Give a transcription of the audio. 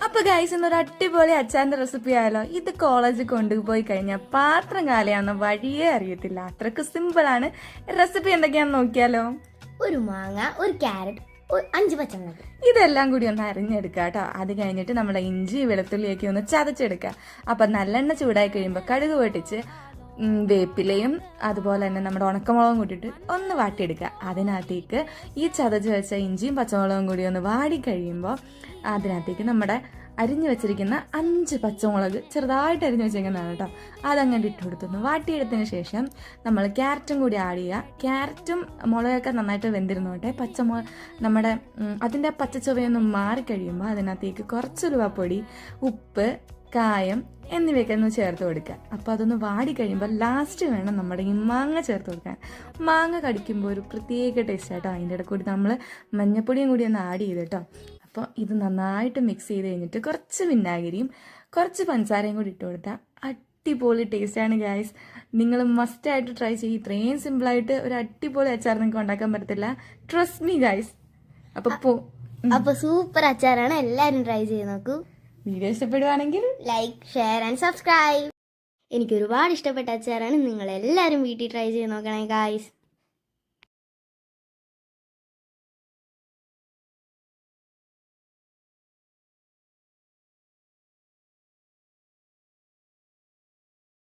അപ്പൊ ഗൈസ് ഇന്നൊരു അടിപൊളി അച്ചാറിന്റെ റെസിപ്പി ആയാലോ. ഇത് കോളേജിൽ കൊണ്ടുപോയി കഴിഞ്ഞാൽ പാത്രം കാലിയാണെന്ന് വഴിയേ അറിയത്തില്ല. അത്രക്ക് സിമ്പിൾ ആണ്. റെസിപ്പി എന്തൊക്കെയാന്ന് നോക്കിയാലോ. ഒരു മാങ്ങ, ഒരു ക്യാരറ്റ്, 5 പച്ചമുളക്, ഇതെല്ലാം കൂടി ഒന്ന് അരിഞ്ഞെടുക്കുക കേട്ടോ. അത് കഴിഞ്ഞിട്ട് നമ്മുടെ ഇഞ്ചി വെളുത്തുള്ളിയൊക്കെ ഒന്ന് ചതച്ചെടുക്കുക. അപ്പൊ നല്ലെണ്ണ ചൂടായി കഴിയുമ്പോൾ കടുക് പൊട്ടിച്ച് വേപ്പിലയും അതുപോലെ തന്നെ നമ്മുടെ ഉണക്കമുളകും കൂട്ടിയിട്ട് ഒന്ന് വാട്ടിയെടുക്കുക. അതിനകത്തേക്ക് ഈ ചതച്ച് വെച്ച ഇഞ്ചിയും പച്ചമുളകും കൂടി ഒന്ന് വാടി കഴിയുമ്പോൾ അതിനകത്തേക്ക് നമ്മുടെ അരിഞ്ഞു വെച്ചിരിക്കുന്ന 5 പച്ചമുളക് ചെറുതായിട്ട് അരിഞ്ഞു വെച്ചിരിക്കുന്നതാണ് കേട്ടോ. അതങ്ങനെ ഇട്ട് കൊടുത്തൊന്ന് വാട്ടിയെടുത്തതിന് ശേഷം നമ്മൾ ക്യാരറ്റും കൂടി ആഡ് ചെയ്യുക. ക്യാരറ്റും മുളകൊക്കെ നന്നായിട്ട് വെന്തിരുന്നോട്ടെ. നമ്മുടെ അതിൻ്റെ പച്ചച്ചുവയൊന്നും മാറിക്കഴിയുമ്പോൾ അതിനകത്തേക്ക് കുറച്ച് ഉലുവപ്പൊടി, ഉപ്പ്, കായം എന്നിവയൊക്കെ ഒന്ന് ചേർത്ത് കൊടുക്കുക. അപ്പോൾ അതൊന്ന് വാടി കഴിയുമ്പോൾ ലാസ്റ്റ് വേണം നമ്മുടെ ഈ മാങ്ങ ചേർത്ത് കൊടുക്കാൻ. മാങ്ങ കടിക്കുമ്പോൾ ഒരു പ്രത്യേക ടേസ്റ്റ് ആട്ടോ. അതിൻ്റെ ഇടയിൽ കൂടി നമ്മൾ മഞ്ഞപ്പൊടിയും കൂടി ഒന്ന് ആഡ് ചെയ്ത് കേട്ടോ. അപ്പോൾ ഇത് നന്നായിട്ട് മിക്സ് ചെയ്ത് കഴിഞ്ഞിട്ട് കുറച്ച് വിനാഗിരിയും കുറച്ച് പഞ്ചസാരയും കൂടി ഇട്ട് കൊടുത്താൽ അടിപൊളി ടേസ്റ്റാണ് ഗൈസ്. നിങ്ങൾ മസ്റ്റായിട്ട് ട്രൈ ചെയ്യും. ഇത്രയും സിമ്പിളായിട്ട് ഒരു അടിപൊളി അച്ചാർ നിങ്ങൾക്ക് ഉണ്ടാക്കാൻ പറ്റത്തില്ല. Trust me guys. അപ്പോൾ സൂപ്പർ അച്ചാറാണ്. എല്ലാവരും ട്രൈ ചെയ്ത് നോക്കൂ. വീഡിയോ ഇഷ്ടപ്പെടുവാണെങ്കിൽ ലൈക്ക്, ഷെയർ ആൻഡ് സബ്സ്ക്രൈബ്. എനിക്ക് ഒരുപാട് ഇഷ്ടപ്പെട്ട അച്ചാറാണ്. നിങ്ങൾ എല്ലാവരും വീട്ടിൽ ട്രൈ ചെയ്ത് നോക്കണേ ഗൈസ്.